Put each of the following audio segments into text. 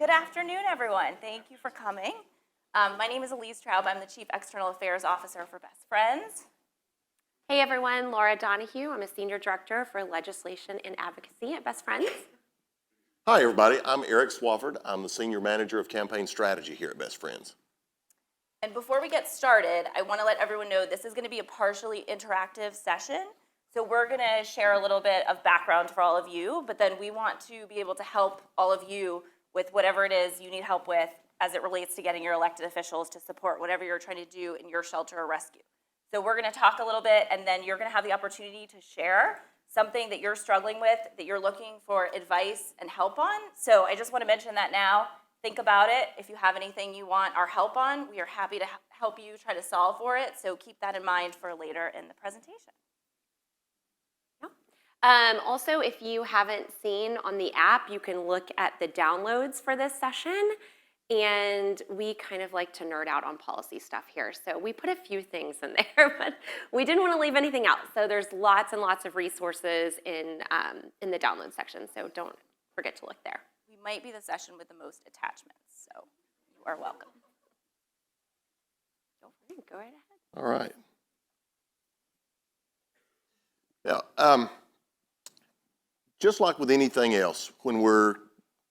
Good afternoon, everyone. Thank you for coming. My name is Elise Traub. I'm the Chief External Affairs Officer for Best Friends. Hey everyone, Laura Donahue. I'm a Senior Director for Legislation and Advocacy at Best Friends. Hi everybody, I'm Eric Swafford. I'm the Senior Manager of Campaign Strategy here at Best Friends. And before we get started, I want to let everyone know this is going to be a partially interactive session. So we're going to share a little bit of background for all of you, but then we want to be able to help all of you with whatever it is you need help with as it relates to getting your elected officials to support whatever you're trying to do in your shelter or rescue. So we're going to talk a little bit, and then you're going to have the opportunity to share something that you're struggling with, that you're looking for advice and help on. So I just want to mention that now. Think about it. If you have anything you want our help on, we are happy to help you try to solve for it. So keep that in mind for later in the presentation. Also, if you haven't seen on the app, you can look at the downloads for this session. And we kind of like to nerd out on policy stuff here. So we put a few things in there, but we didn't want to leave anything out. So there's lots and lots of resources in the download section. So don't forget to look there. We might be the session with the most attachments, so you are welcome. Go right ahead. All right. Yeah. Just like with anything else, when we're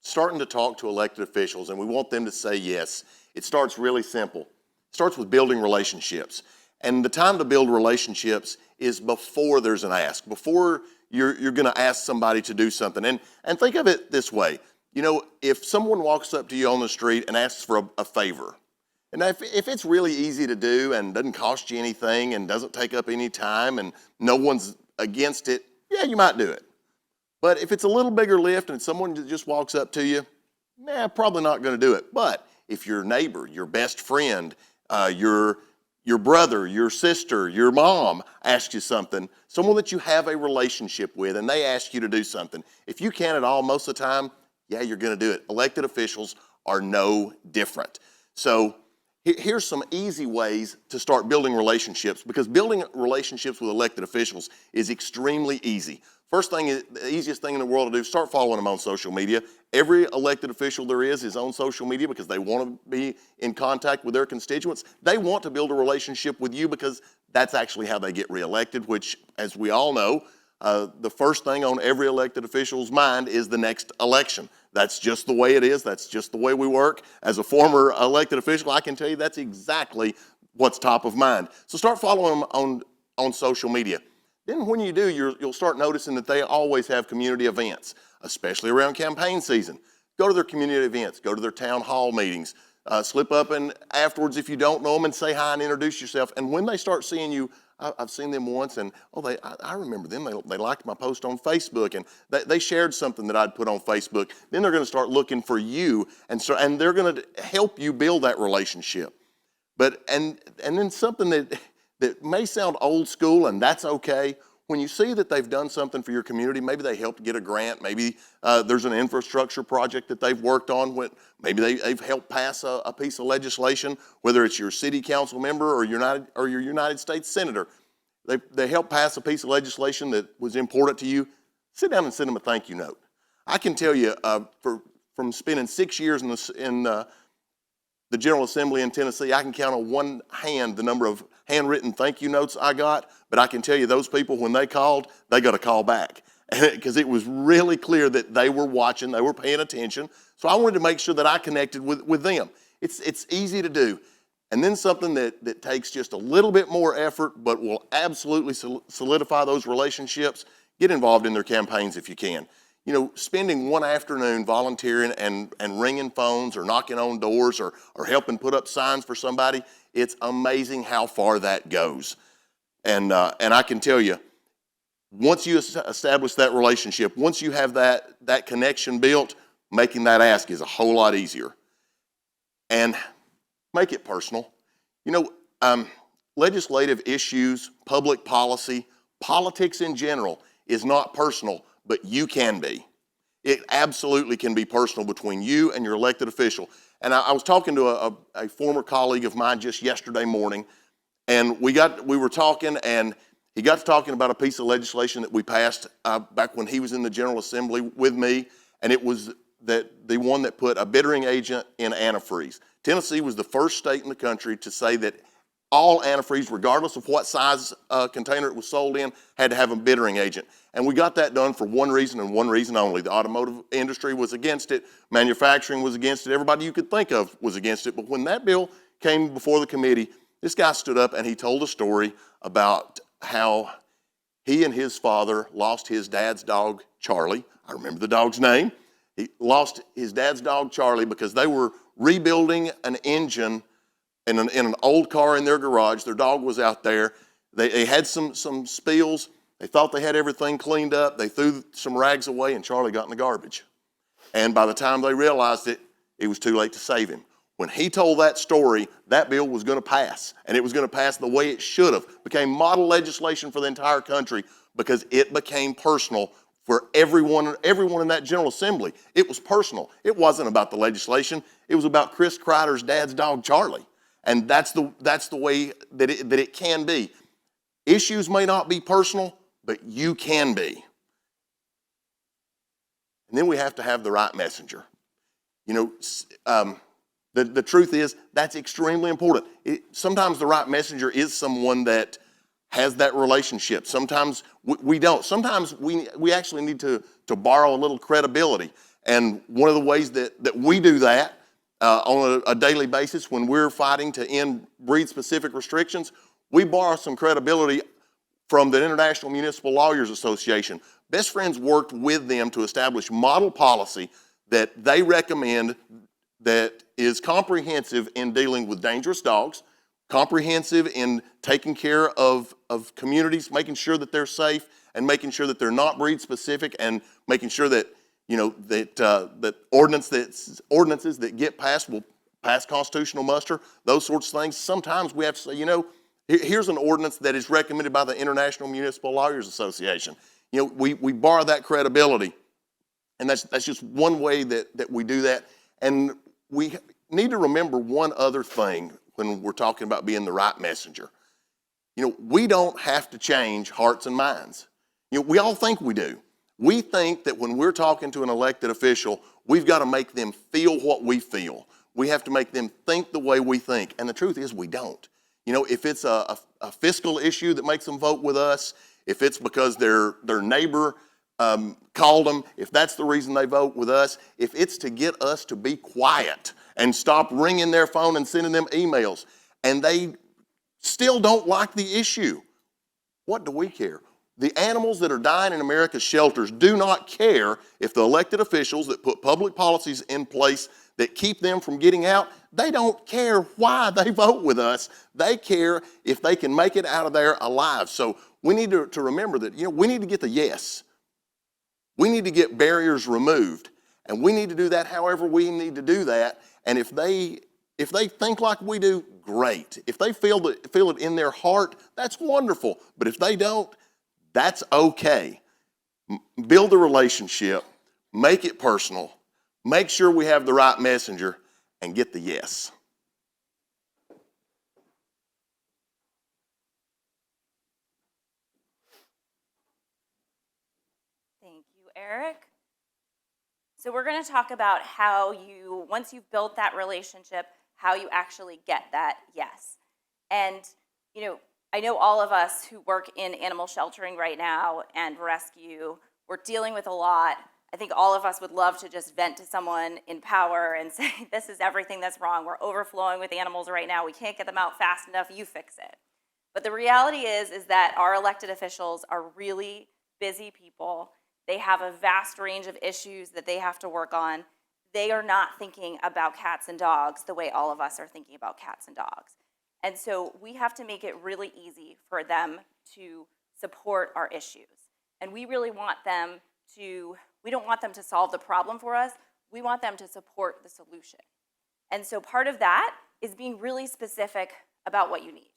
starting to talk to elected officials and we want them to say yes, it starts really simple. It starts with building relationships. And the time to build relationships is before there's an ask, before you're going to ask somebody to do something. And think of it this way. You know, if someone walks up to you on the street and asks for a favor, and if it's really easy to do and doesn't cost you anything and doesn't take up any time and no one's against it, yeah, you might do it. But if it's a little bigger lift and someone just walks up to you, probably not going to do it. But if your neighbor, your best friend, your brother, your sister, your mom asks you something, someone that you have a relationship with, and they ask you to do something, if you can at all most of the time, yeah, you're going to do it. Elected officials are no different. So here's some easy ways to start building relationships, because building relationships with elected officials is extremely easy. First thing, the easiest thing in the world to do, start following them on social media. Every elected official there is on social media because they want to be in contact with their constituents. They want to build a relationship with you because that's actually how they get reelected, which, as we all know, the first thing on every elected official's mind is the next election. That's just the way it is. That's just the way we work. As a former elected official, I can tell you that's exactly what's top of mind. So start following them on social media. Then when you do, you'll start noticing that they always have community events, especially around campaign season. Go to their community events, go to their town hall meetings, slip up and afterwards if you don't know them and say hi and introduce yourself. And when they start seeing you, I've seen them once and I remember them, they liked my post on Facebook and they shared something that I'd put on Facebook. Then they're going to start looking for you and they're going to help you build that relationship. And then something that may sound old school, and that's okay. When you see that they've done something for your community, maybe they helped get a grant, maybe there's an infrastructure project that they've worked on, maybe they've helped pass a piece of legislation, whether it's your city council member or your United States senator. They helped pass a piece of legislation that was important to you. Sit down and send them a thank you note. I can tell you from spending 6 years in the General Assembly in Tennessee, I can count on one hand the number of handwritten thank you notes I got, but I can tell you those people, when they called, they got a call back because it was really clear that they were watching, they were paying attention. So I wanted to make sure that I connected with them. It's easy to do. And then something that takes just a little bit more effort but will absolutely solidify those relationships, get involved in their campaigns if you can. You know, spending one afternoon volunteering and ringing phones or knocking on doors or helping put up signs for somebody, it's amazing how far that goes. And I can tell you, once you establish that relationship, once you have that connection built, making that ask is a whole lot easier. And make it personal. You know, legislative issues, public policy, politics in general is not personal, but you can be. It absolutely can be personal between you and your elected official. And I was talking to a former colleague of mine just yesterday morning, and we were talking, and he got to talking about a piece of legislation that we passed back when he was in the General Assembly with me, and it was the one that put a bittering agent in antifreeze. Tennessee was the first state in the country to say that all antifreeze, regardless of what size container it was sold in, had to have a bittering agent. And we got that done for one reason and one reason only. The automotive industry was against it. Manufacturing was against it. Everybody you could think of was against it. But when that bill came before the committee, this guy stood up and he told a story about how he and his father lost his dad's dog, Charlie. I remember the dog's name. He lost his dad's dog, Charlie, because they were rebuilding an engine in an old car in their garage. Their dog was out there. They had some spills. They thought they had everything cleaned up. They threw some rags away, and Charlie got in the garbage. And by the time they realized it, it was too late to save him. When he told that story, that bill was going to pass, and it was going to pass the way it should have. Became model legislation for the entire country because it became personal for everyone in that General Assembly. It was personal. It wasn't about the legislation. It was about Chris Kreider's dad's dog, Charlie. And that's the way that it can be. Issues may not be personal, but you can be. And then we have to have the right messenger. You know, the truth is that's extremely important. Sometimes the right messenger is someone that has that relationship. Sometimes we don't. Sometimes we actually need to borrow a little credibility. And one of the ways that we do that on a daily basis when we're fighting to end breed-specific restrictions, we borrow some credibility from the International Municipal Lawyers Association. Best Friends worked with them to establish model policy that they recommend that is comprehensive in dealing with dangerous dogs, comprehensive in taking care of communities, making sure that they're safe, and making sure that they're not breed-specific, and making sure that that ordinances that get passed will pass constitutional muster, those sorts of things. Sometimes we have to say, here's an ordinance that is recommended by the International Municipal Lawyers Association. We borrow that credibility, and that's just one way that we do that. And we need to remember one other thing when we're talking about being the right messenger. We don't have to change hearts and minds. We all think we do. We think that when we're talking to an elected official, we've got to make them feel what we feel. We have to make them think the way we think. And the truth is we don't. If it's a fiscal issue that makes them vote with us, if it's because their neighbor called them, if that's the reason they vote with us, if it's to get us to be quiet and stop ringing their phone and sending them emails, and they still don't like the issue, what do we care? The animals that are dying in America's shelters do not care if the elected officials that put public policies in place that keep them from getting out, they don't care why they vote with us. They care if they can make it out of there alive. So we need to remember that, we need to get the yes. We need to get barriers removed, and we need to do that however we need to do that. And if they think like we do, great. If they feel it in their heart, that's wonderful. But if they don't, that's okay. Build a relationship, make it personal, make sure we have the right messenger, and get the yes. Thank you, Eric. So we're going to talk about how once you've built that relationship, how you actually get that yes. And, I know all of us who work in animal sheltering right now and rescue, we're dealing with a lot. I think all of us would love to just vent to someone in power and say, this is everything that's wrong. We're overflowing with animals right now. We can't get them out fast enough. You fix it. But the reality is that our elected officials are really busy people. They have a vast range of issues that they have to work on. They are not thinking about cats and dogs the way all of us are thinking about cats and dogs. And so we have to make it really easy for them to support our issues. And we really want them we don't want them to solve the problem for us. We want them to support the solution. And so part of that is being really specific about what you need.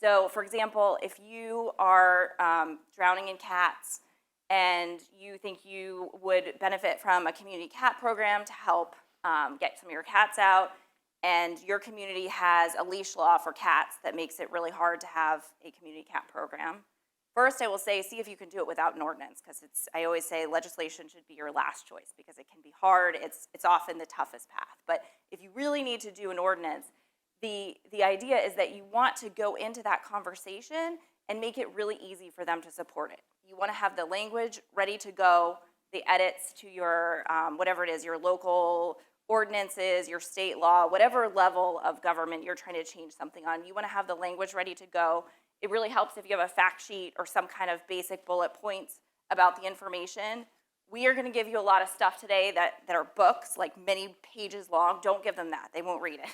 So for example, if you are drowning in cats and you think you would benefit from a community cat program to help get some of your cats out, and your community has a leash law for cats that makes it really hard to have a community cat program, First, I will say, see if you can do it without an ordinance, because I always say legislation should be your last choice, because it can be hard. It's often the toughest path. But if you really need to do an ordinance, the idea is that you want to go into that conversation and make it really easy for them to support it. You want to have the language ready to go, the edits to your, whatever it is, your local ordinances, your state law, whatever level of government you're trying to change something on. You want to have the language ready to go. It really helps if you have a fact sheet or some kind of basic bullet points about the information. We are going to give you a lot of stuff today that are books, like many pages long. Don't give them that. They won't read it.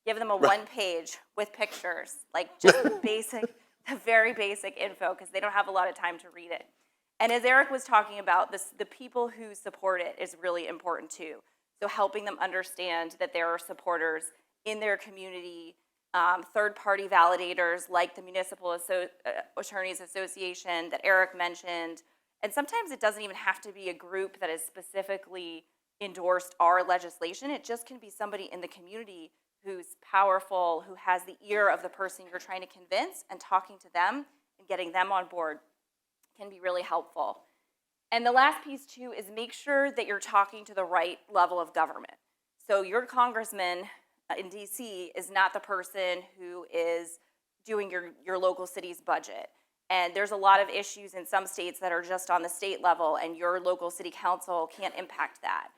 Give them a one page with pictures, like just the very basic info, because they don't have a lot of time to read it. And as Eric was talking about, the people who support it is really important too. So helping them understand that there are supporters in their community, third-party validators like the Municipal Attorneys Association that Eric mentioned. And sometimes it doesn't even have to be a group that has specifically endorsed our legislation. It just can be somebody in the community who's powerful, who has the ear of the person you're trying to convince, and talking to them and getting them on board can be really helpful. And the last piece too is make sure that you're talking to the right level of government. So your congressman in DC is not the person who is doing your local city's budget. And there's a lot of issues in some states that are just on the state level, and your local city council can't impact that.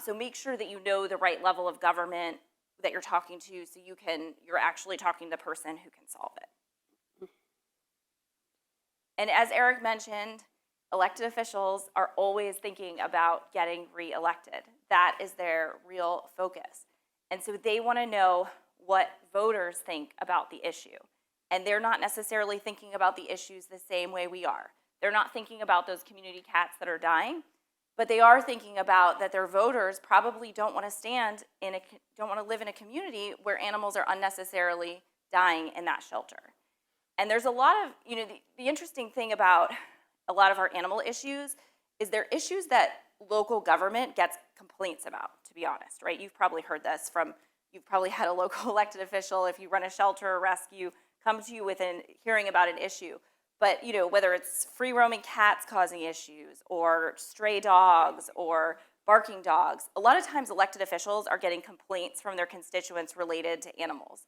So make sure that you know the right level of government that you're talking to, so you're actually talking to the person who can solve it. And as Eric mentioned, elected officials are always thinking about getting re-elected. That is their real focus. And so they want to know what voters think about the issue. And they're not necessarily thinking about the issues the same way we are. They're not thinking about those community cats that are dying, but they are thinking about that their voters probably don't want to live in a community where animals are unnecessarily dying in that shelter. And there's a lot of, the interesting thing about a lot of our animal issues is they're issues that local government gets complaints about, to be honest, right? You've probably heard this you've probably had a local elected official, if you run a shelter or rescue, come to you with hearing about an issue. But, whether it's free roaming cats causing issues, or stray dogs, or barking dogs, a lot of times elected officials are getting complaints from their constituents related to animals.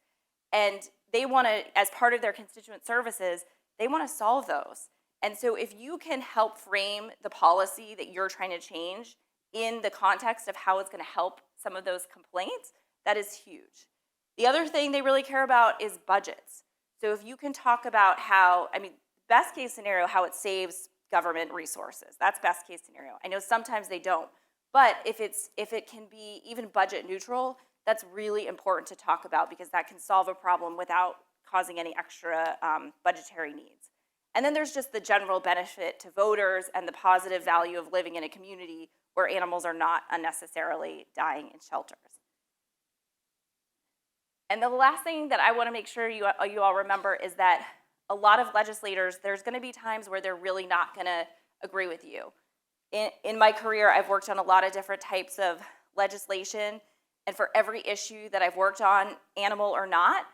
And they want to, as part of their constituent services, they want to solve those. And so if you can help frame the policy that you're trying to change in the context of how it's going to help some of those complaints, that is huge. The other thing they really care about is budgets. So if you can talk about how, best case scenario, how it saves government resources. That's best case scenario. I know sometimes they don't, but if it can be even budget neutral, that's really important to talk about, because that can solve a problem without causing any extra budgetary needs. And then there's just the general benefit to voters and the positive value of living in a community where animals are not unnecessarily dying in shelters. And the last thing that I want to make sure you all remember is that a lot of legislators, there's going to be times where they're really not going to agree with you. In my career, I've worked on a lot of different types of legislation, and for every issue that I've worked on, animal or not,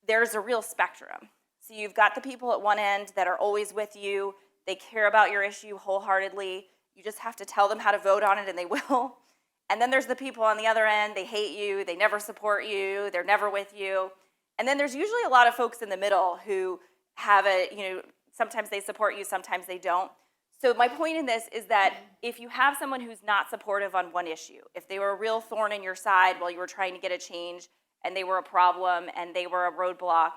there's a real spectrum. So you've got the people at one end that are always with you, they care about your issue wholeheartedly, you just have to tell them how to vote on it and they will. And then there's the people on the other end, they hate you, they never support you, they're never with you. And then there's usually a lot of folks in the middle who have sometimes they support you, sometimes they don't. So my point in this is that if you have someone who's not supportive on one issue, if they were a real thorn in your side while you were trying to get a change, and they were a problem and they were a roadblock,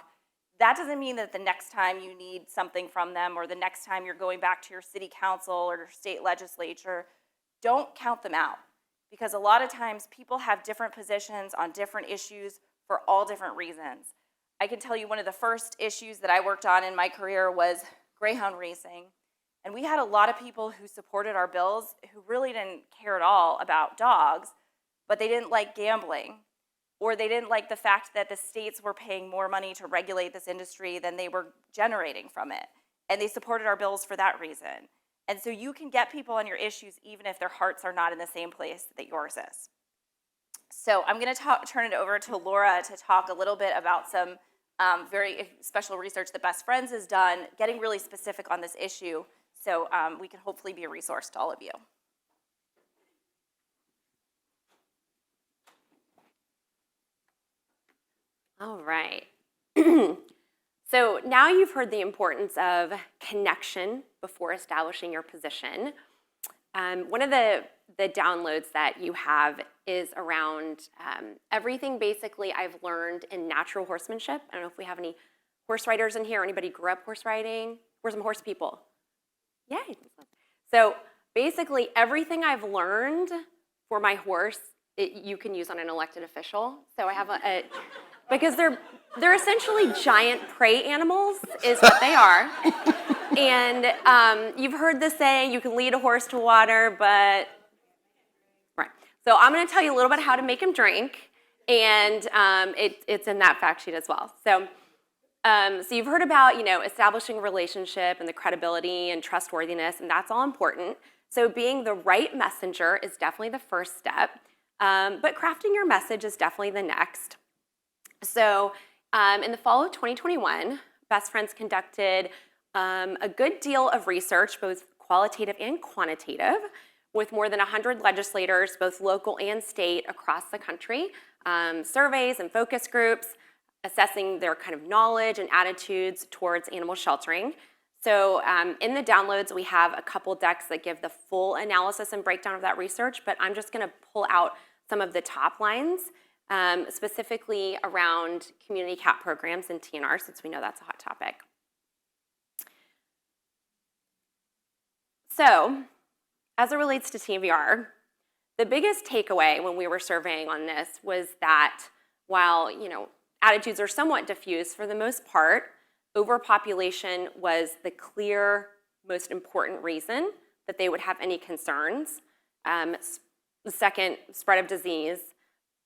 that doesn't mean that the next time you need something from them, or the next time you're going back to your city council or your state legislature, don't count them out. Because a lot of times people have different positions on different issues for all different reasons. I can tell you one of the first issues that I worked on in my career was greyhound racing. And we had a lot of people who supported our bills who really didn't care at all about dogs, but they didn't like gambling, or they didn't like the fact that the states were paying more money to regulate this industry than they were generating from it. And they supported our bills for that reason. And so you can get people on your issues even if their hearts are not in the same place that yours is. So I'm going to turn it over to Laura to talk a little bit about some very special research that Best Friends has done, getting really specific on this issue. So we can hopefully be a resource to all of you. All right. So now you've heard the importance of connection before establishing your position. One of the downloads that you have is around everything basically I've learned in natural horsemanship. I don't know if we have any horse riders in here. Anybody grew up horse riding? Where's some horse people? Yay. So basically everything I've learned for my horse, you can use on an elected official. So I have because they're essentially giant prey animals is what they are. And you've heard the saying, you can lead a horse to water, but, right. So I'm gonna tell you a little bit how to make him drink, and it's in that fact sheet as well. So you've heard about, establishing a relationship and the credibility and trustworthiness, and that's all important. So being the right messenger is definitely the first step, but crafting your message is definitely the next. So in the fall of 2021, Best Friends conducted a good deal of research, both qualitative and quantitative, with more than 100 legislators, both local and state, across the country, surveys and focus groups, assessing their kind of knowledge and attitudes towards animal sheltering. So in the downloads, we have a couple decks that give the full analysis and breakdown of that research, but I'm just gonna pull out some of the top lines, specifically around community cat programs and TNR, since we know that's a hot topic. So, as it relates to TNVR, the biggest takeaway when we were surveying on this was that while, attitudes are somewhat diffused, for the most part, overpopulation was the clear, most important reason that they would have any concerns. The second, spread of disease.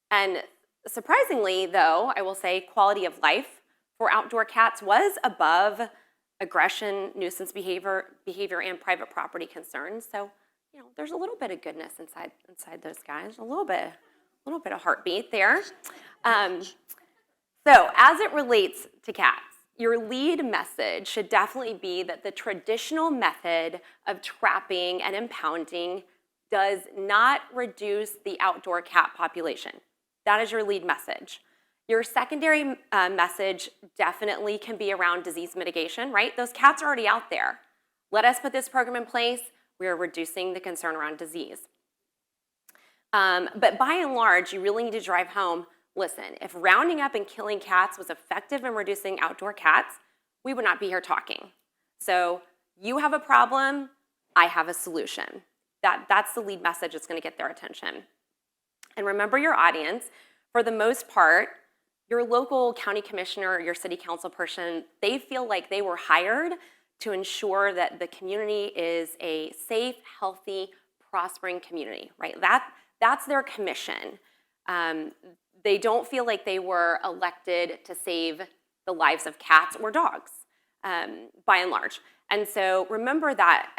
And surprisingly, though, I will say quality of life for outdoor cats was above aggression, nuisance behavior, and private property concerns. So, there's a little bit of goodness inside those guys, a little bit of heartbeat there. So, as it relates to cats, your lead message should definitely be that the traditional method of trapping and impounding does not reduce the outdoor cat population. That is your lead message. Your secondary message definitely can be around disease mitigation, right? Those cats are already out there. Let us put this program in place. We are reducing the concern around disease. But by and large, you really need to drive home, listen, if rounding up and killing cats was effective in reducing outdoor cats, we would not be here talking. So you have a problem, I have a solution. That's the lead message that's gonna get their attention. And remember your audience, for the most part, your local county commissioner or your city council person, they feel like they were hired to ensure that the community is a safe, healthy, prospering community, right? That's their commission. They don't feel like they were elected to save the lives of cats or dogs, by and large. And so remember that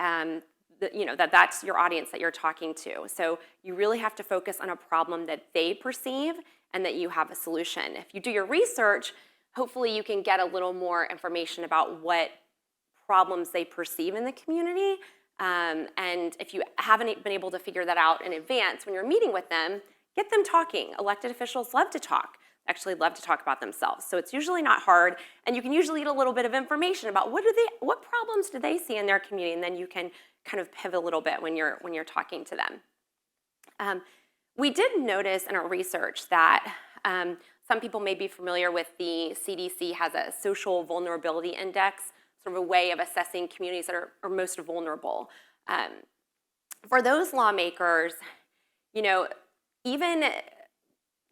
that's your audience that you're talking to. So you really have to focus on a problem that they perceive and that you have a solution. If you do your research, hopefully you can get a little more information about what problems they perceive in the community. And if you haven't been able to figure that out in advance, when you're meeting with them, get them talking. Elected officials love to talk, actually love to talk about themselves. So it's usually not hard, and you can usually get a little bit of information about what problems do they see in their community, and then you can kind of pivot a little bit when you're talking to them. We did notice in our research that some people may be familiar with the CDC has a social vulnerability index, sort of a way of assessing communities that are most vulnerable. For those lawmakers, even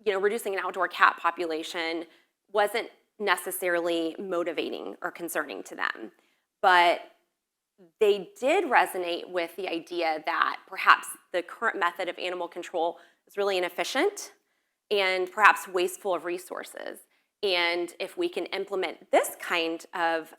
reducing an outdoor cat population wasn't necessarily motivating or concerning to them, but they did resonate with the idea that perhaps the current method of animal control is really inefficient and perhaps wasteful of resources. And if we can implement this kind of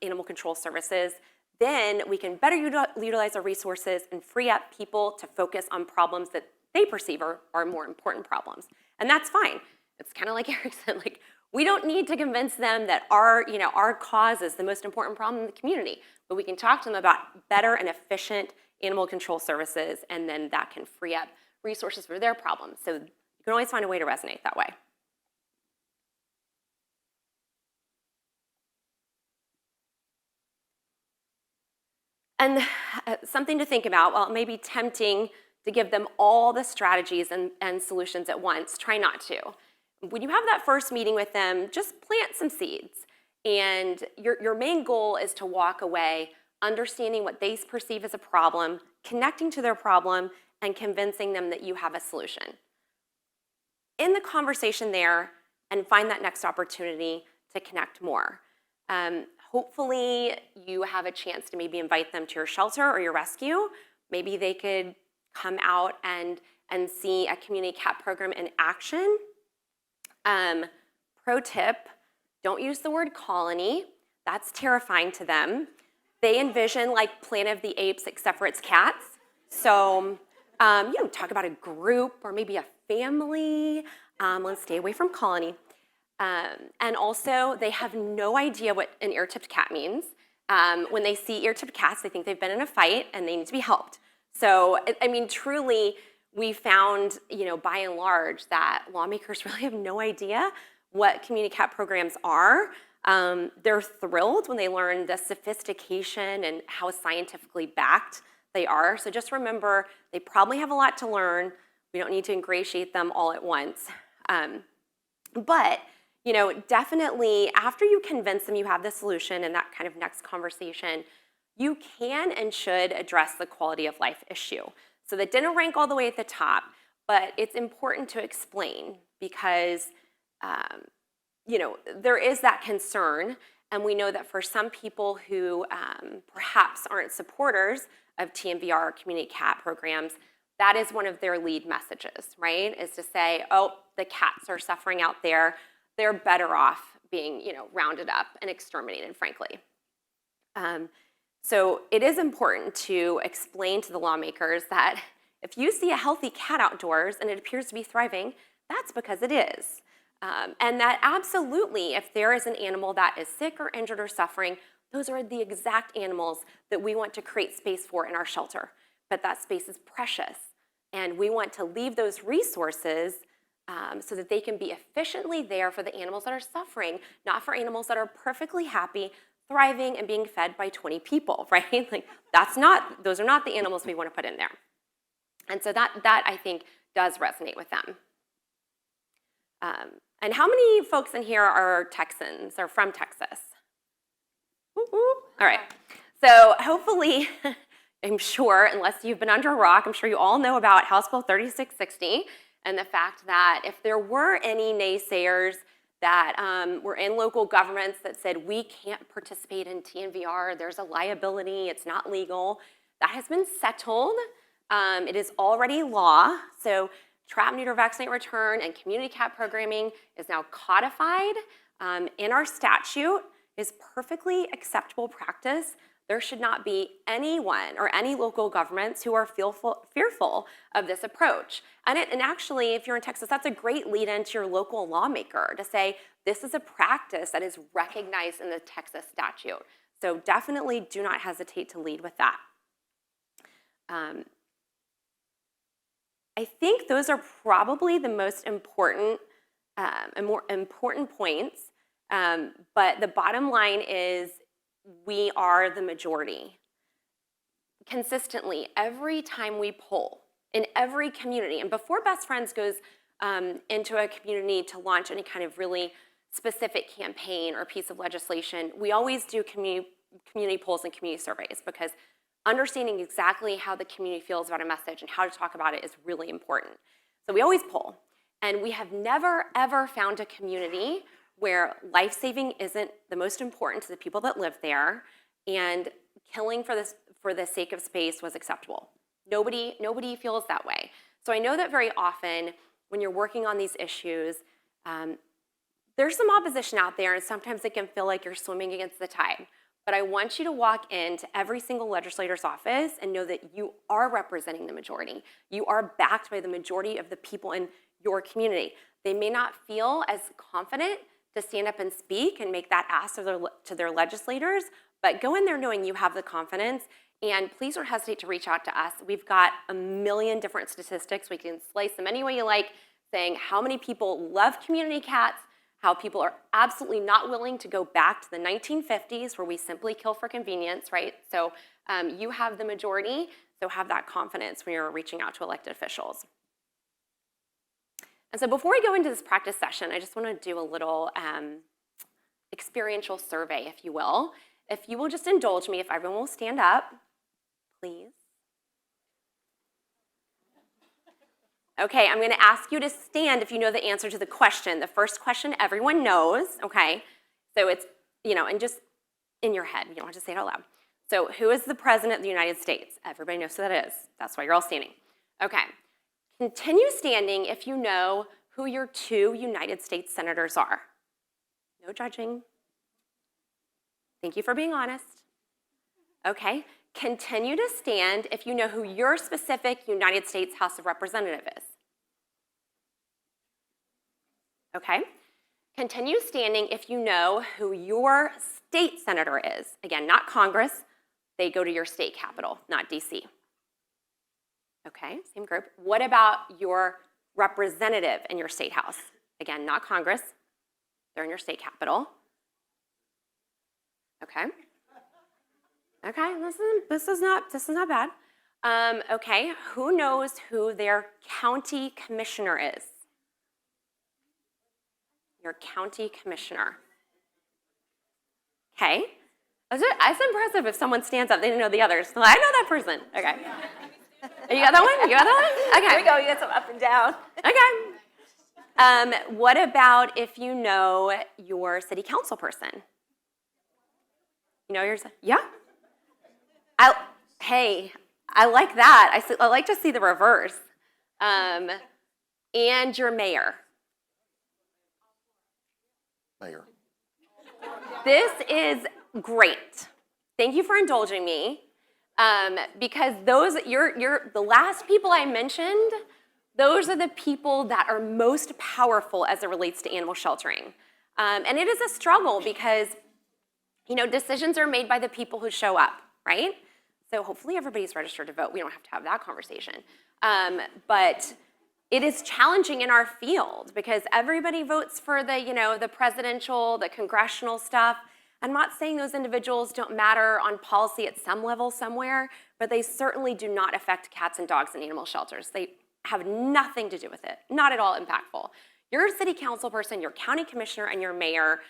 animal control services, then we can better utilize our resources and free up people to focus on problems that they perceive are more important problems. And that's fine. It's kind of like Eric said, like, We don't need to convince them that our cause is the most important problem in the community, but we can talk to them about better and efficient animal control services, and then that can free up resources for their problems. So you can always find a way to resonate that way. And something to think about, while it may be tempting to give them all the strategies and solutions at once, try not to. When you have that first meeting with them, just plant some seeds. And your main goal is to walk away understanding what they perceive as a problem, connecting to their problem, and convincing them that you have a solution. In the conversation there, and find that next opportunity to connect more. Hopefully you have a chance to maybe invite them to your shelter or your rescue. Maybe they could come out and see a community cat program in action. Pro tip, don't use the word colony. That's terrifying to them. They envision like Planet of the Apes, except for it's cats. So, talk about a group or maybe a family. Let's stay away from colony. And also, they have no idea what an ear-tipped cat means. When they see ear-tipped cats, they think they've been in a fight and they need to be helped. So, I mean, truly, we found, by and large, that lawmakers really have no idea what community cat programs are. They're thrilled when they learn the sophistication and how scientifically backed they are. So just remember, they probably have a lot to learn. We don't need to ingratiate them all at once. But definitely after you convince them you have the solution and that kind of next conversation, you can and should address the quality of life issue. So that didn't rank all the way at the top, but it's important to explain because, there is that concern. And we know that for some people who perhaps aren't supporters of TMVR or community cat programs, that is one of their lead messages, right? Is to say, oh, the cats are suffering out there. They're better off being, rounded up and exterminated, frankly. So it is important to explain to the lawmakers that if you see a healthy cat outdoors and it appears to be thriving, that's because it is. And that absolutely, if there is an animal that is sick or injured or suffering, those are the exact animals that we want to create space for in our shelter. But that space is precious. And we want to leave those resources so that they can be efficiently there for the animals that are suffering, not for animals that are perfectly happy, thriving, and being fed by 20 people, right? Like those are not the animals we want to put in there. And so that I think does resonate with them. And how many folks in here are Texans or from Texas? Woo woo. All right. So hopefully, I'm sure, unless you've been under a rock, I'm sure you all know about House Bill 3660 and the fact that if there were any naysayers that were in local governments that said we can't participate in TNVR, there's a liability, it's not legal, that has been settled. It is already law. So trap, neuter, vaccinate, return, and community cat programming is now codified in our statute, is perfectly acceptable practice. There should not be anyone or any local governments who are fearful of this approach. And actually, if you're in Texas, that's a great lead into your local lawmaker to say, this is a practice that is recognized in the Texas statute. So definitely do not hesitate to lead with that. I think those are probably the most important and more important points. But the bottom line is we are the majority. Consistently, every time we poll in every community, and before Best Friends goes into a community to launch any kind of really specific campaign or piece of legislation, we always do community polls and community surveys because understanding exactly how the community feels about a message and how to talk about it is really important. So we always poll. And we have never, ever found a community where life-saving isn't the most important to the people that live there and killing for the sake of space was acceptable. Nobody feels that way. So I know that very often when you're working on these issues, there's some opposition out there and sometimes it can feel like you're swimming against the tide. But I want you to walk into every single legislator's office and know that you are representing the majority. You are backed by the majority of the people in your community. They may not feel as confident to stand up and speak and make that ask to their legislators, but go in there knowing you have the confidence. And please don't hesitate to reach out to us. We've got a million different statistics. We can slice them any way you like, saying how many people love community cats, how people are absolutely not willing to go back to the 1950s where we simply kill for convenience, right? So you have the majority, so have that confidence when you're reaching out to elected officials. And so before we go into this practice session, I just want to do a little experiential survey, if you will. If you will just indulge me, if everyone will stand up, please. Okay, I'm going to ask you to stand if you know the answer to the question. The first question everyone knows, okay? So it's, and just in your head. You don't have to say it out loud. So who is the President of the United States? Everybody knows who that is. That's why you're all standing. Okay. Continue standing if you know who your 2 United States senators are. No judging. Thank you for being honest. Okay. Continue to stand if you know who your specific United States House of Representatives is. Okay? Continue standing if you know who your state senator is. Again, not Congress. They go to your state capital, not DC. Okay, same group. What about your representative in your state house? Again, not Congress. They're in your state capital. Okay. Okay, this is not bad. Okay, who knows who their county commissioner is? Your county commissioner. Okay, that's impressive if someone stands up, they didn't know the others. Well, I know that person. Okay. You got that one? You got that one? Okay. Here we go, you got some up and down. Okay. What about if you know your city council person? You know yours? Yeah? Hey, I like that. I like to see the reverse. And your mayor. Mayor. This is great. Thank you for indulging me. Because the last people I mentioned, those are the people that are most powerful as it relates to animal sheltering. And it is a struggle because, decisions are made by the people who show up, right? So hopefully everybody's registered to vote. We don't have to have that conversation. But it is challenging in our field because everybody votes for the presidential, the congressional stuff. I'm not saying those individuals don't matter on policy at some level somewhere, but they certainly do not affect cats and dogs in animal shelters. They have nothing to do with it, not at all impactful. Your city council person, your county commissioner, and your mayor,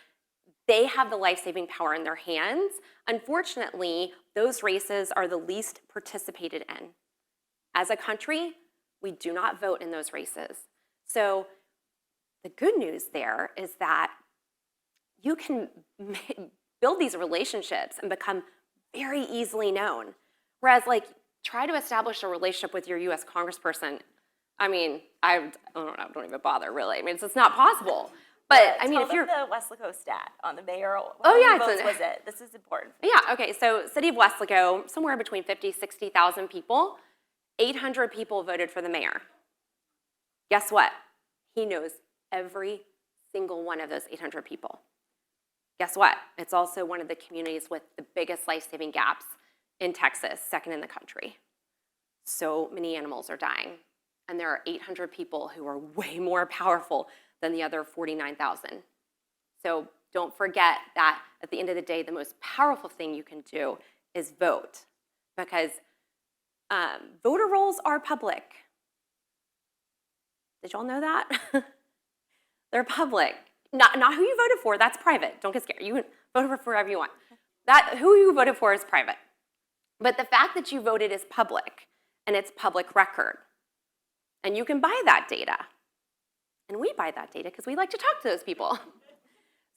they have the life-saving power in their hands. Unfortunately, those races are the least participated in. As a country, we do not vote in those races. So the good news there is that you can build these relationships and become very easily known. Whereas, try to establish a relationship with your U.S. congressperson. I don't even bother, really. It's just not possible. But, if you're the Weslaco stat on the mayoral, votes was it? This is important. Yeah, okay, so city of Weslaco, somewhere between 50, 60,000 people, 800 people voted for the mayor. Guess what? He knows every single one of those 800 people. Guess what? It's also one of the communities with the biggest life-saving gaps in Texas, second in the country. So many animals are dying, and there are 800 people who are way more powerful than the other 49,000. So don't forget that at the end of the day, the most powerful thing you can do is vote, because voter rolls are public. Did y'all know that? They're public. Not who you voted for, that's private. Don't get scared. You can vote for whoever you want. Who you voted for is private. But the fact that you voted is public, and it's public record. And you can buy that data. And we buy that data because we like to talk to those people.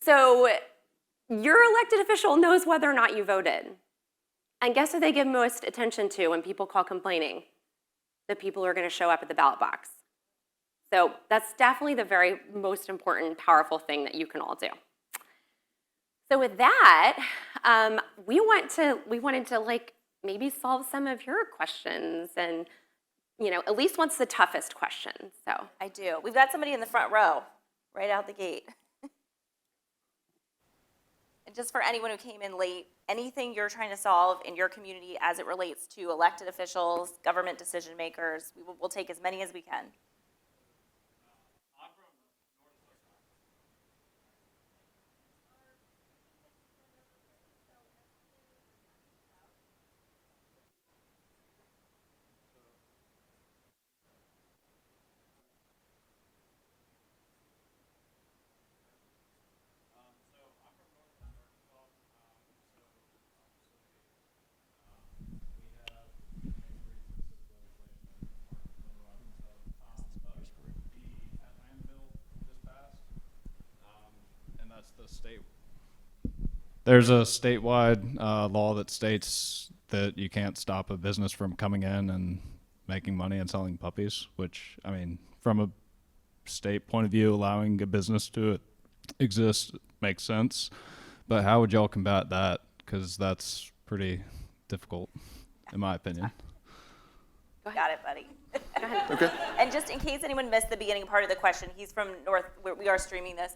So your elected official knows whether or not you voted. And guess who they give most attention to when people call complaining? The people who are going to show up at the ballot box. So that's definitely the very most important, powerful thing that you can all do. So with that, we wanted to maybe solve some of your questions, and at least what's the toughest question. So I do. We've got somebody in the front row, right out the gate. And just for anyone who came in late, anything you're trying to solve in your community as it relates to elected officials, government decision makers, we'll take as many as we can. And that's the state. There's a statewide law that states that you can't stop a business from coming in and making money and selling puppies, which, I mean, from a state point of view, allowing a business to exist makes sense. But how would y'all combat that? Because that's pretty difficult, in my opinion. Got it, buddy. Okay. And just in case anyone missed the beginning part of the question, he's from we are streaming this,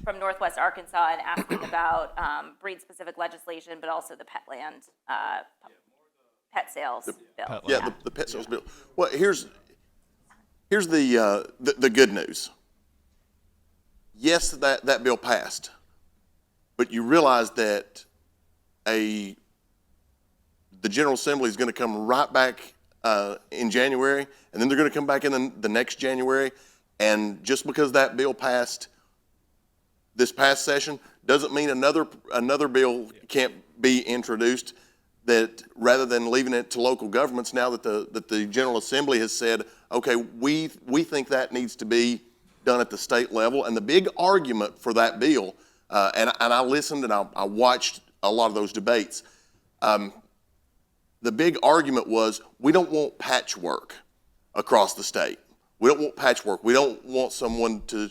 from Northwest Arkansas, and asking about breed-specific legislation, but also the pet land, pet sales bill. Pet Yeah, land. the pet sales bill. Well, here's the good news. Yes, that bill passed, but you realize that the General Assembly is going to come right back in January, and then they're going to come back in the next January, and just because that bill passed this past session doesn't mean another bill can't be introduced. That rather than leaving it to local governments, now that the General Assembly has said, okay, we think that needs to be done at the state level. And the big argument for that bill, and I listened and I watched a lot of those debates. The big argument was, we don't want patchwork across the state. We don't want patchwork. We don't want someone to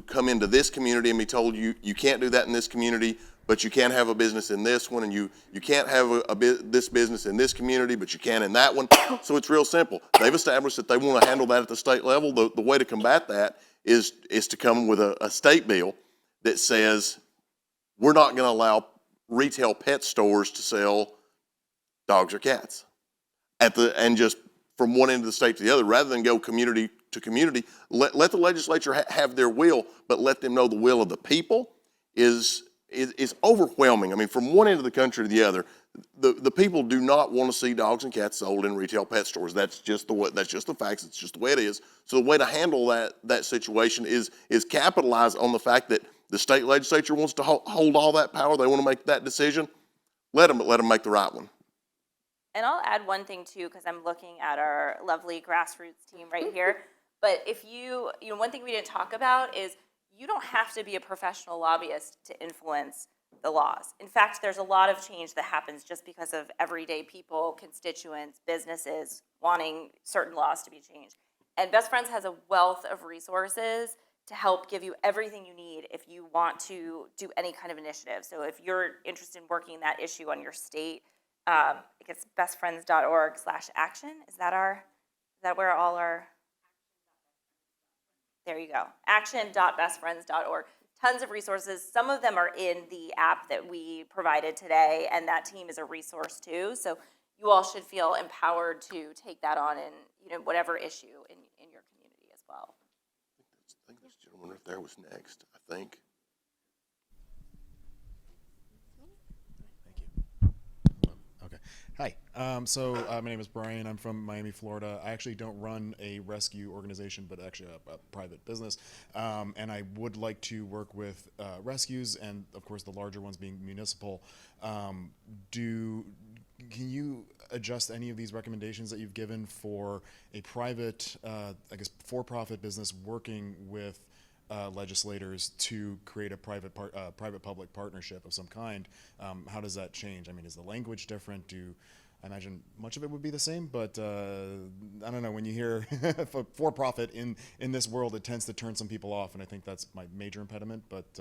come into this community and be told you can't do that in this community, but you can have a business in this one, and you can't have this business in this community, but you can in that one. So it's real simple. They've established that they want to handle that at the state level. The way to combat that is to come with a state bill that says we're not going to allow retail pet stores to sell dogs or cats and just from one end of the state to the other, rather than go community to community. Let the legislature have their will, but let them know the will of the people is overwhelming. I mean, from one end of the country to the other, the people do not want to see dogs and cats sold in retail pet stores. That's just the facts. It's just the way it is. So the way to handle that situation is capitalize on the fact that the state legislature wants to hold all that power. They want to make that decision. Let them make the right one. And I'll add one thing too, because I'm looking at our lovely grassroots team right here. But if one thing we didn't talk about is you don't have to be a professional lobbyist to influence the laws. In fact, there's a lot of change that happens just because of everyday people, constituents, businesses wanting certain laws to be changed. And Best Friends has a wealth of resources to help give you everything you need if you want to do any kind of initiative. So if you're interested in working that issue on your state, I guess bestfriends.org/action. Is that where all our, there you go, action.bestfriends.org. Tons of resources. Some of them are in the app that we provided today, and that team is a resource too. So you all should feel empowered to take that on in whatever issue in your community as well. I think this gentleman right there was next, I think. Okay. Hi. My name is Brian. I'm from Miami, Florida. I actually don't run a rescue organization, but actually a private business. And I would like to work with rescues, and of course the larger ones being municipal. Can you adjust any of these recommendations that you've given for a private, for-profit business working with legislators to create a private-public partnership of some kind? How does that change? I mean, is the language different? I imagine much of it would be the same, but I don't know. When you hear for-profit in this world, it tends to turn some people off, and I think that's my major impediment. But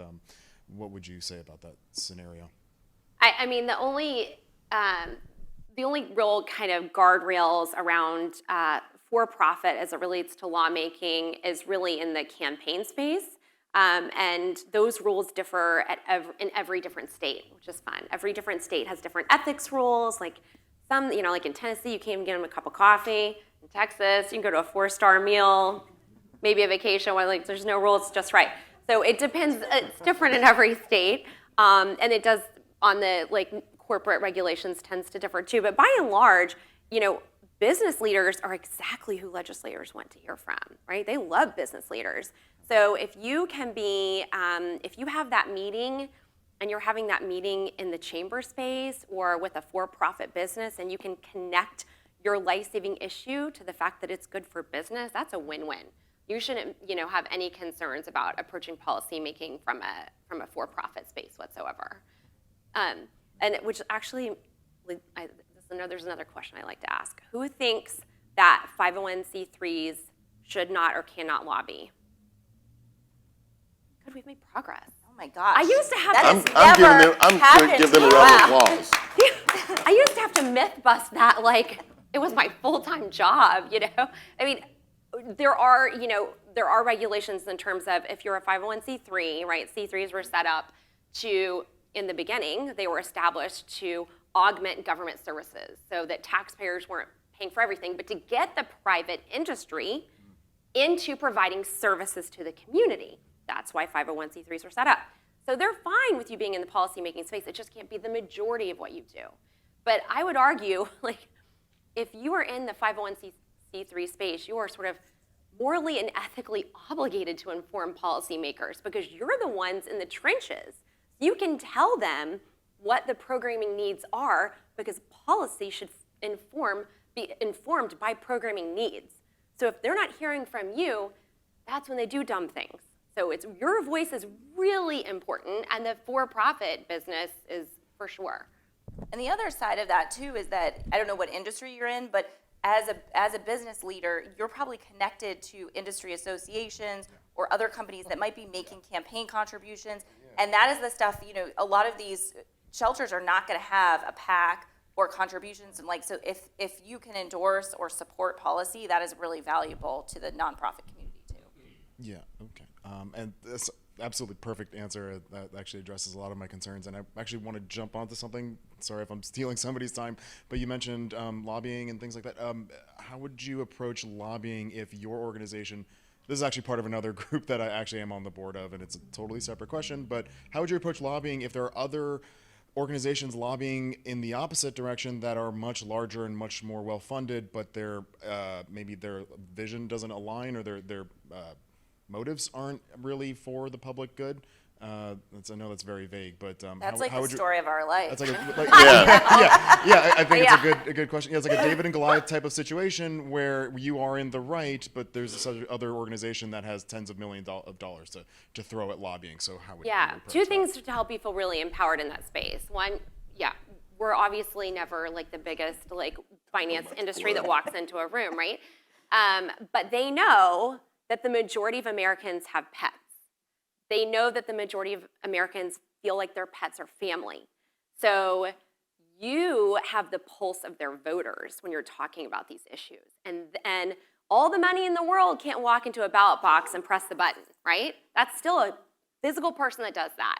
what would you say about that scenario? I mean, the only real kind of guardrails around for-profit as it relates to lawmaking is really in the campaign space. And those rules differ in every different state, which is fun. Every different state has different ethics rules. Like some, like in Tennessee, you can't even get them a cup of coffee. In Texas, you can go to a 4-star meal, maybe a vacation where like there's no rules, just right. So it depends. It's different in every state, and it does on the corporate regulations tends to differ too. But by and large, business leaders are exactly who legislators want to hear from, right? They love business leaders. So if you can be, if you have that meeting and you're having that meeting in the chamber space or with a for-profit business and you can connect your life-saving issue to the fact that it's good for business, that's a win-win. You shouldn't, have any concerns about approaching policy making from a for-profit space whatsoever. And which actually, there's another question I like to ask. Who thinks that 501c3s should not or cannot lobby? Good, we've made progress. Oh my gosh. I used to have I'm giving them a round of applause. I used to have to myth bust that like it was my full-time job, I mean, there are regulations in terms of if you're a 501c3, right? C3s were set up to, in the beginning, they were established to augment government services so that taxpayers weren't paying for everything, but to get the private industry into providing services to the community. That's why 501c3s were set up. So they're fine with you being in the policymaking space. It just can't be the majority of what you do. But I would argue, if you are in the 501c3 space, you are sort of morally and ethically obligated to inform policymakers because you're the ones in the trenches. You can tell them what the programming needs are because policy should be informed by programming needs. So if they're not hearing from you, that's when they do dumb things. So your voice is really important, and the for-profit business is for sure. And the other side of that too is that, I don't know what industry you're in, but as a business leader, you're probably connected to industry associations or other companies that might be making campaign contributions. And that is the stuff, a lot of these shelters are not going to have a PAC or contributions. And so if you can endorse or support policy, that is really valuable to the nonprofit community too. Yeah, okay. And that's absolutely perfect answer. That actually addresses a lot of my concerns. And I actually want to jump onto something. Sorry if I'm stealing somebody's time, but you mentioned lobbying and things like that. How would you approach lobbying if your organization, this is actually part of another group that I actually am on the board of, and it's a totally separate question, but how would you approach lobbying if there are other organizations lobbying in the opposite direction that are much larger and much more well-funded, but maybe their vision doesn't align or their motives aren't really for the public good? I know that's very vague, but That's the story of our life. That's I think it's a good question. Yeah, it's like a David and Goliath type of situation where you are in the right, but there's this other organization that has tens of millions of dollars to throw at lobbying. So how would you approach two that? things to help you feel really empowered in that space. One, we're obviously never the biggest finance industry that walks into a room, right? But they know that the majority of Americans have pets. They know that the majority of Americans feel like their pets are family. So you have the pulse of their voters when you're talking about these issues. And all the money in the world can't walk into a ballot box and press the button, right? That's still a physical person that does that,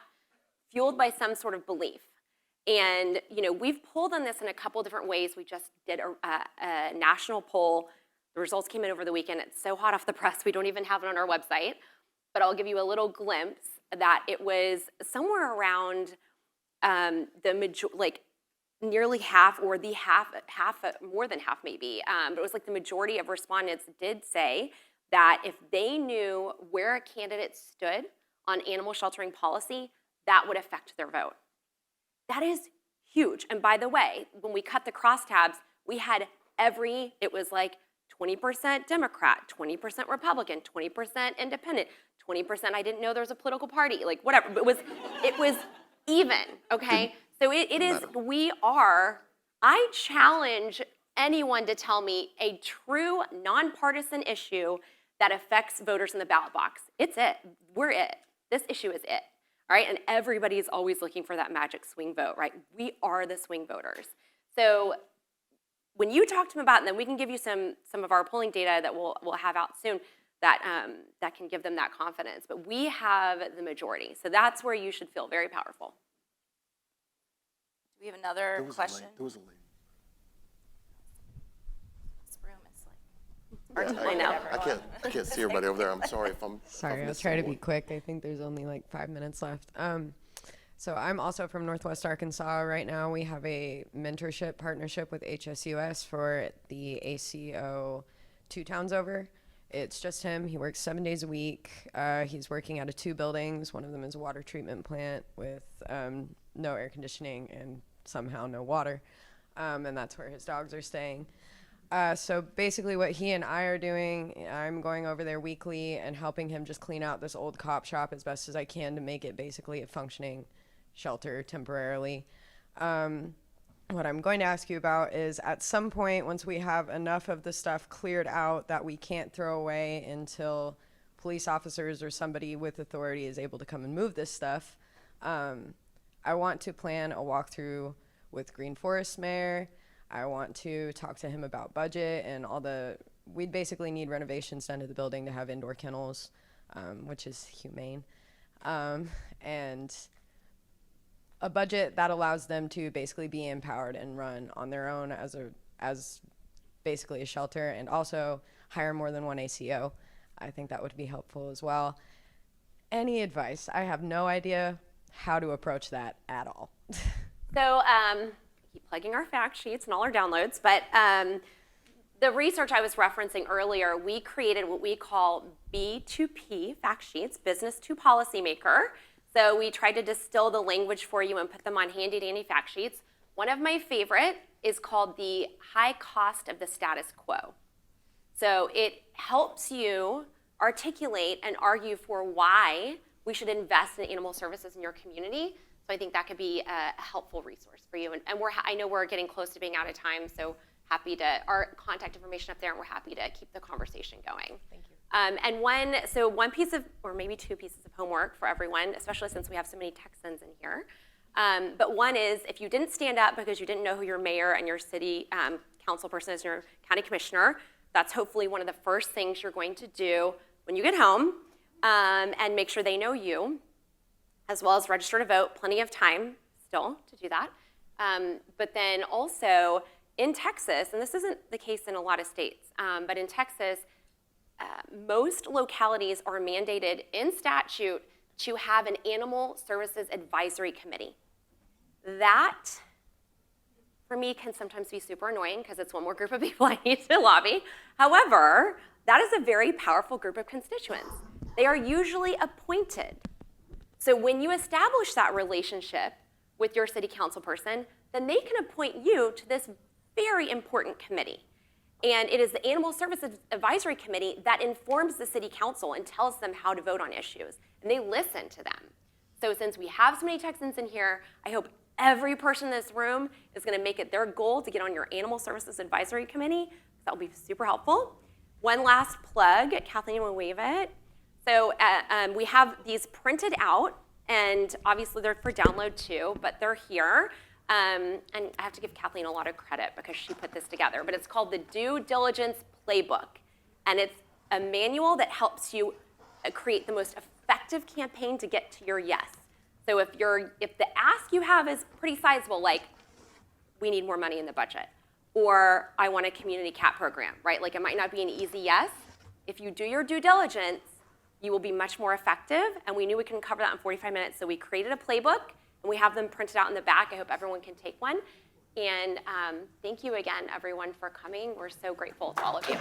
fueled by some sort of belief. And we've pulled on this in a couple different ways. We just did a national poll. The results came in over the weekend. It's so hot off the press, we don't even have it on our website. But I'll give you a little glimpse that it was somewhere around nearly half or the half, more than half maybe. But it was the majority of respondents did say that if they knew where a candidate stood on animal sheltering policy, that would affect their vote. That is huge. And by the way, when we cut the crosstabs, we had it was 20% Democrat, 20% Republican, 20% Independent, 20% I didn't know there was a political party, whatever. But it was even, okay? So it is, I challenge anyone to tell me a true nonpartisan issue that affects voters in the ballot box. It's it. We're it. This issue is it. All right? And everybody's always looking for that magic swing vote, right? We are the swing voters. So when you talk to them about it, and then we can give you some of our polling data that we'll have out soon, that can give them that confidence. But we have the majority, so that's where you should feel very powerful. Do we have another question? There was a lady. This room is like hard to Yeah, look know. at everyone. I can't see everybody over there. I'm sorry if I'm. Sorry, if I'll missing try to be one. quick. I think there's only like 5 minutes left. So I'm also from Northwest Arkansas. Right now we have a mentorship partnership with HSUS for the ACO 2 towns over. It's just him. He works 7 days a week. He's working out of 2 buildings. One of them is a water treatment plant with no air conditioning and somehow no water. And that's where his dogs are staying. So basically what he and I are doing, I'm going over there weekly and helping him just clean out this old cop shop as best as I can to make it basically a functioning shelter temporarily. What I'm going to ask you about is at some point, once we have enough of the stuff cleared out that we can't throw away until police officers or somebody with authority is able to come and move this stuff, I want to plan a walkthrough with Green Forest Mayor. I want to talk to him about budget and we'd basically need renovations done to the building to have indoor kennels, which is humane. And a budget that allows them to basically be empowered and run on their own as basically a shelter, and also hire more than one ACO. I think that would be helpful as well. Any advice? I have no idea how to approach that at all. So keep plugging our fact sheets and all our downloads, but the research I was referencing earlier, we created what we call B2P fact sheets, business to policymaker. So we tried to distill the language for you and put them on handy dandy fact sheets. One of my favorite is called the high cost of the status quo. So it helps you articulate and argue for why we should invest in animal services in your community. So I think that could be a helpful resource for you. And I know we're getting close to being out of time, so happy to, our contact information up there, and we're happy to keep the conversation going. Thank you. And one piece of, or maybe 2 pieces of homework for everyone, especially since we have so many Texans in here. But one is, if you didn't stand up because you didn't know who your mayor and your city council person is, your county commissioner, that's hopefully one of the first things you're going to do when you get home, and make sure they know you, as well as register to vote. Plenty of time still to do that. But then also in Texas, and this isn't the case in a lot of states, but in Texas, most localities are mandated in statute to have an animal services advisory committee. That, for me, can sometimes be super annoying because it's one more group of people I need to lobby. However, that is a very powerful group of constituents. They are usually appointed. So when you establish that relationship with your city council person, then they can appoint you to this very important committee. And it is the Animal Services Advisory Committee that informs the city council and tells them how to vote on issues. And they listen to them. So since we have so many Texans in here, I hope every person in this room is gonna make it their goal to get on your Animal Services Advisory Committee. That will be super helpful. One last plug, Kathleen will wave it. So we have these printed out, and obviously they're for download too, but they're here. And I have to give Kathleen a lot of credit because she put this together, but it's called the Due Diligence Playbook. And it's a manual that helps you create the most effective campaign to get to your yes. So if the ask you have is pretty sizable, like we need more money in the budget, or I want a community cat program, right? Like it might not be an easy yes. If you do your due diligence, you will be much more effective. And we knew we couldn't cover that in 45 minutes, so we created a playbook. And we have them printed out in the back. I hope everyone can take one. And thank you again, everyone, for coming. We're so grateful to all of you.